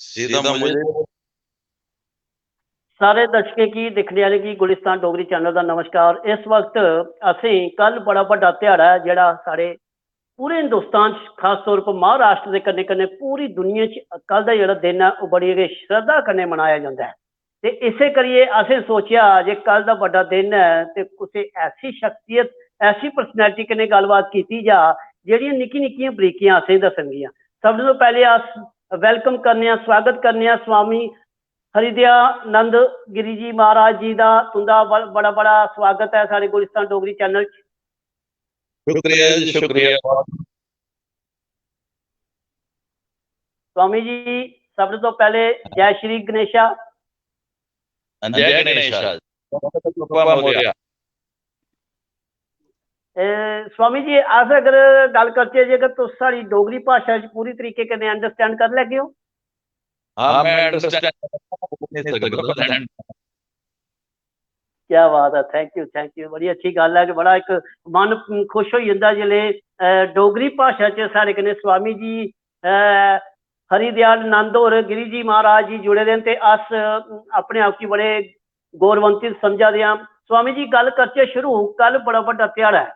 सीधा मुझे सारे दर्शकों की दिखने वाले की गुलिस्तान डोगरी चैनल का नमस्कार। इस वक्त असी कल बड़ा बड़ा त्याड़ा है जोड़ा सारे पूरे हिंदुस्तान खास तौर पर महाराष्ट्र के कन्ने कन्ने पूरी दुनिया कल का जोड़ा दिन है वह बड़ी श्रद्धा कन्ने मनाया जाता है। तो इसे करिए असें सोचा जे कल का बड़ा दिन है तो किसी ऐसी शख्सियत ऐसी परसनैलिटी कन्ने गलबात की जा जी निक्की निक्कियां बरीकियां असें दसणगियां। सब तो पहले अस वेलकम करने स्वागत करने स्वामी हरिदयानंद गिरी जी महाराज जी का तुंदा बड़ा बड़ा स्वागत है सारे गुलिस्तान डोगरी चैनल। शुक्रिया जी, शुक्रिया। स्वामी जी सब तो पहले जय श्री गणेशा। जय गणेशा। स्वामी जी अस अगर गल करते जे अगर तुम साड़ी डोगरी भाषा पूरी तरीके कन्नै अंडरस्टैंड कर लैगे हो। हाँ, मैं अंडरस्टैंड नहीं सकता। क्या बात है, थैंक यू बड़ी अच्छी गल है कि बड़ा एक मन खुश हो जाता जिसले डोगरी भाषा च साढ़े कन्नै स्वामी जी हरिदयानंद और गिरी जी महाराज जी जुड़े दे ते अस अपने आप की बड़े गौरवंतित समझा दे। स्वामी जी गल करचे शुरू कल बड़ा बड़ा ध्याड़ा है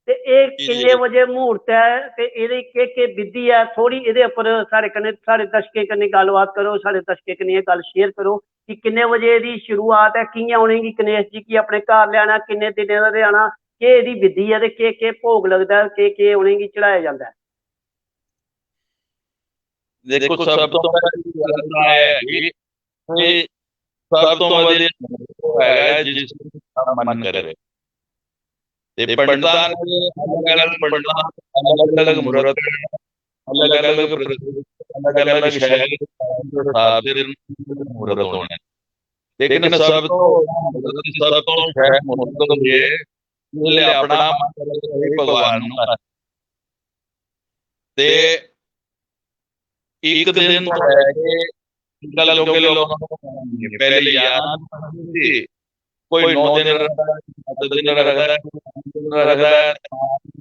ते एक किन्ने बजे मुहूर्त है ते एदे के विधि है थोड़ी एदे उपर साढ़े कन्नै साढ़े दर्शकें कन्नै गलबात करो, साढ़े दर्शकें कन्नै ये गल शेयर करो कि किन्ने बजे दी शुरुआत है, कियां उनेंगी गणेश जी की अपने घर लियाना, किन्ने दिनें दा लियाना, के एदी विधि है ते के भोग लगदा है, के उनेंगी चढ़ाया जांदा है। देखो सब तो पहले है कि सब तो वधिया है जिसका मन करे। ते पंडितां ने अलग-अलग पंडितां अलग-अलग मुहूर्त अलग-अलग अलग-अलग शहर के हिसाब से मुहूर्त होने। लेकिन सब तो है मुहूर्त ये अपना मन करे भगवान नूं ते एक दिन तो है कि गल जो के लोग पहले याद थी कोई 9 दिन रखता है, 7 दिन रखता है, 5 दिन रखता है,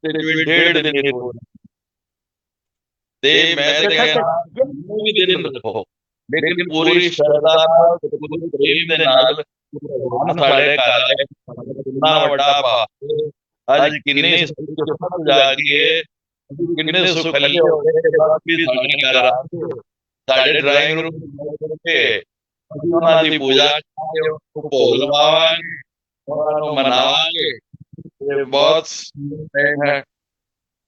1.5 दिन की ते मैं तो कहना भी दिन रखो लेकिन पूरी श्रद्धा पूरी प्रेम दे नाल भगवान साडे घर आए कितना वड्डा भाग अज किन्नी सुख जागी है किन्ने सुखले हो गए भी साडे घर आए साडे ड्राइंग रूम के उन्हां दी पूजा करके भोग लवावांगे उन्हां नूं मनावांगे ये बहुत है।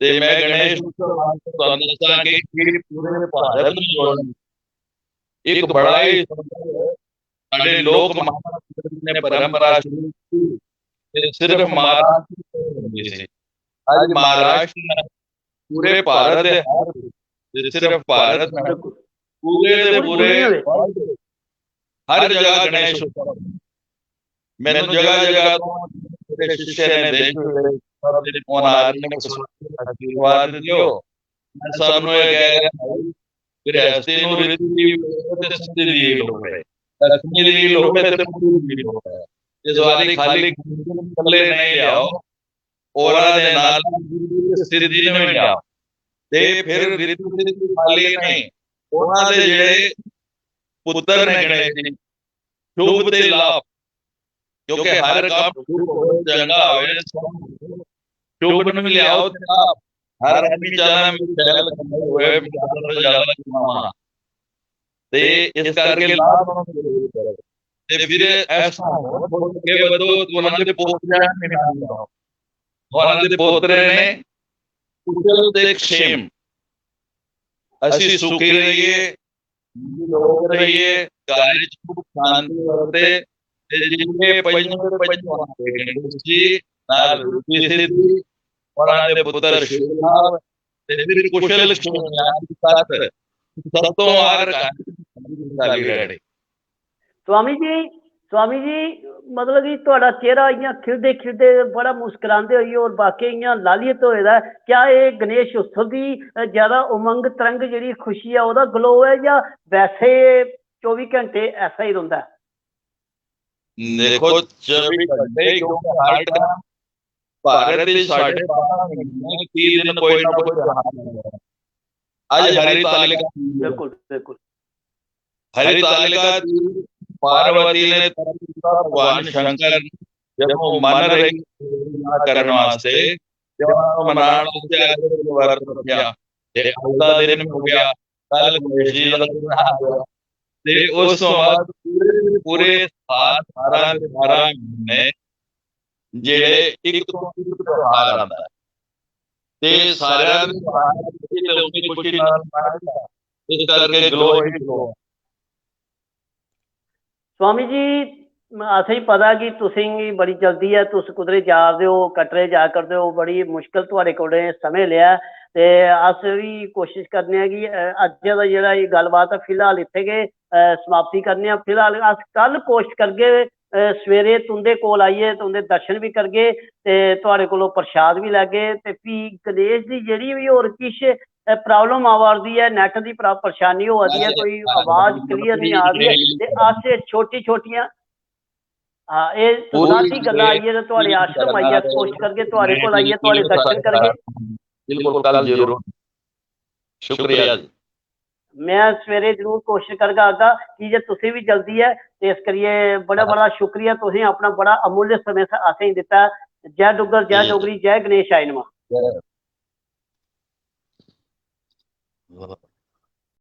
ते मैं गणेश ਤੁਹਾਨੂੰ ਦੱਸਾਂ ਕਿ पूरे भारत में जोड़न एक बड़ा ही साडे लोक महाराष्ट्र ने परंपरा शुरू की सिर्फ महाराष्ट्र आज महाराष्ट्र पूरे भारत सिर्फ भारत में पूरे दे पूरे हर जगह गणेश मैंने जगह जगह मेरे शिष्य ने देखे फोन आ रही है आशीर्वाद दियो मैं सबनो ये कह रहा गृहस्थी नु रीति ते सिद्धि दी लोग है लक्ष्मी दी लोग है ते पूरी दी लोग है इस वाली खाली कल्ले नहीं लियाओ औरा दे नाल सिद्धि ने भी लियाओ ते फिर रीति सिद्धि खाली नहीं औरा दे जेड़े पुत्र ने गणेश जी शुभ ते लाभ क्योंकि हर काम चंगा होवे शुभ न लियाओ ते लाभ हर आदमी चाहना मैं शैल होए ज्यादा कमावा ते इस करके लाभ ते फिर ऐसा के बदो उन्हां दे पोतरे ने मिलाओ उन्हां दे पोतरे ने कुशल ते क्षेम ਅਸੀਂ ਸੁਖੀ ਰਹੀਏ ਲੋਕ ਰਹੀਏ ਘਰ ਚ ਸੁਖ ਸ਼ਾਂਤੀ ਵਰਤੇ ਤੇ ਜਿੰਨੇ ਪੰਜਵਾਂ ਜੀ ਨਾਲ ਰੂਪੀ ਸਿੱਧੀ ਉਹਨਾਂ ਦੇ ਪੁੱਤਰ ਸ਼ਿਵਨਾਥ ਤੇ ਫਿਰ ਕੁਸ਼ਲ ਸੱਤ ਸਤੋਂ ਆਰ ਕਾਲੀ ਰੜੇ। स्वामी जी मतलब कि तुहाडा चेहरा इयां खिलदे खिलदे बड़ा मुस्कुरांदे होई और बाकी इयां लालियत होए दा क्या ये गणेश उत्सव की ज्यादा उमंग तरंग जिहड़ी खुशी है ओहदा ग्लो है या वैसे 24 घंटे ऐसा ही रहिंदा है। देखो 24 घंटे क्योंकि हर टाइम भारत में 12.5 महीने 3 दिन कोई ना कोई त्योहार आज हरी तालिका बिल्कुल बिल्कुल हरितालिका पार्वती ने भगवान शंकर जब मन रही करने वास्ते जब मनाना से आगे वर्त किया ते अगला दिन हो गया कल गणेश जी का दिन आ गया ते उस तो बाद पूरे 12 महीने ਜਿਹੜੇ ਇੱਕ ਤੋਂ ਇੱਕ ਤਿਉਹਾਰ ਆਉਂਦਾ ਹੈ ਤੇ ਸਾਰਿਆਂ ਨੂੰ ਖੁਸ਼ੀ ਨਾਲ ਮਨਾਉਂਦਾ ਇਸ ਕਰਕੇ ਗਲੋ ਹੀ ਗਲੋ स्वामी जी असें ही पता कि तुसें बड़ी जल्दी है, तुस कुदरे जा रहे हो, कटरे जा करदे हो, बड़ी मुश्किल तुहाडे कोले समय लिया ते अस भी कोशिश करने कि अज्ज दा जेह्ड़ा एह् गल्लबात है फिलहाल इत्थे गै समाप्ति करने आं। फिलहाल अस कल कोशिश करगे सवेरे तुंदे कोल आइए तुंदे दर्शन भी करगे ते तुहाडे कोलों प्रसाद भी लैगे ते फ्ही गणेश दी जेह्ड़ी भी होर किश प्रॉब्लम आवा दी है, नेट की परेशानी होआ दी है, कोई आवाज क्लियर नहीं आ रही है ते अस छोटी छोटियां हाँ ये सारी गल्लां आइए ते तुहाडे आश्रम आइए कोशिश करगे तुहाडे कोल आइए तुहाडे दर्शन करगे। बिल्कुल कल जरूर शुक्रिया जी मैं सवेरे जरूर कोशिश करगा आगा कि जे तुसें भी जल्दी है ते इस करिए बड़ा बड़ा शुक्रिया तुसें अपना बड़ा अमूल्य समय असें दित्ता। जय डुग्गर जय डोगरी जय गणेश आई नमः।